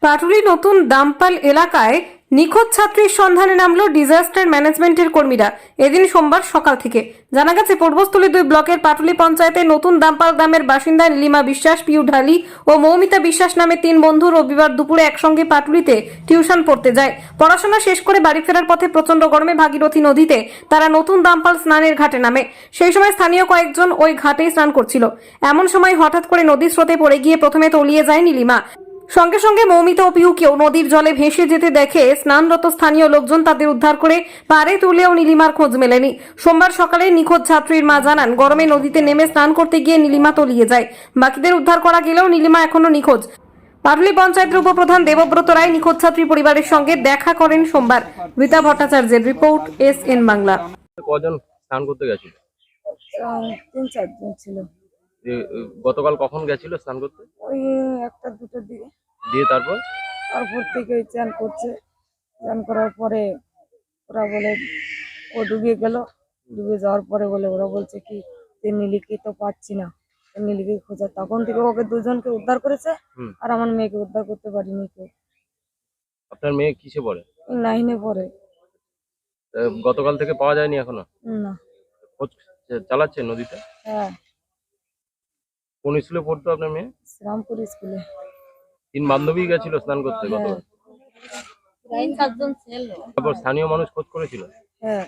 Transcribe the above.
পাটুলি নতুন দামপাল এলাকায় নিখোঁজ ছাত্রীর সন্ধানে নামলো ডিজাস্টার ম্যানেজমেন্টের কর্মীরা। এদিন সোমবার সকাল থেকে জানা গেছে, পূর্বস্থলী 2 ব্লকের পাটুলি পঞ্চায়েতের নতুন দামপাল গ্রামের বাসিন্দা নীলিমা বিশ্বাস, পিউ ঢালি ও মৌমিতা বিশ্বাস নামে 3 বন্ধু রবিবার দুপুরে একসঙ্গে পাটুলিতে টিউশন পড়তে যায়। পড়াশোনা শেষ করে বাড়ি ফেরার পথে প্রচন্ড গরমে ভাগীরথী নদীতে তারা নতুন দামপাল স্নানের ঘাটে নামে। সেই সময় স্থানীয় কয়েকজন ওই ঘাটেই স্নান করছিল। এমন সময় হঠাৎ করে নদীর স্রোতে পড়ে গিয়ে প্রথমে তলিয়ে যায় নীলিমা। সঙ্গে সঙ্গে মৌমিতা ও পিউকেও নদীর জলে ভেসে যেতে দেখে স্নানরত স্থানীয় লোকজন তাদের উদ্ধার করে পাড়ে তুলেও নীলিমার খোঁজ মেলেনি। সোমবার সকালে নিখোঁজ ছাত্রীর মা জানান, গরমে নদীতে নেমে স্নান করতে গিয়ে নীলিমা তলিয়ে যায়। বাকিদের উদ্ধার করা গেলেও নীলিমা এখনো নিখোঁজ। পাটুলি পঞ্চায়েতের উপপ্রধান দেবব্রত রায় নিখোঁজ ছাত্রী পরিবারের সঙ্গে দেখা করেন সোমবার। রীতা ভট্টাচার্যের রিপোর্ট, SN বাংলা। কজন স্নান করতে গেছিল? 3-4 জন ছিল। গতকাল কখন গেছিল স্নান করতে? ওই 1টা-2টার দিকে। দিয়ে তারপর থেকে চান করছে। চান করার পরে ওরা বলে ও ডুবে গেল। ডুবে যাওয়ার পরে বলে ওরা বলছে কি যে নীলিকে তো পাচ্ছি না, নীলিকে খোঁজা। তখন থেকে ওকে দুজনকে উদ্ধার করেছে, আর আমার মেয়েকে উদ্ধার করতে পারিনি কেউ। আপনার মেয়ে কিসে পড়ে? 9-এ পড়ে। গতকাল থেকে পাওয়া যায়নি এখনো? না। খোঁজ চালাচ্ছে নদীতে? হ্যাঁ, কোন স্কুলে পড়তো আপনার মেয়ে? শ্রীরামপুর স্কুলে। 3 বান্ধবী গেছিল স্নান করতে গতকাল। 3-4 জন ছিল। তারপর স্থানীয় মানুষ খোঁজ করেছিল? হ্যাঁ।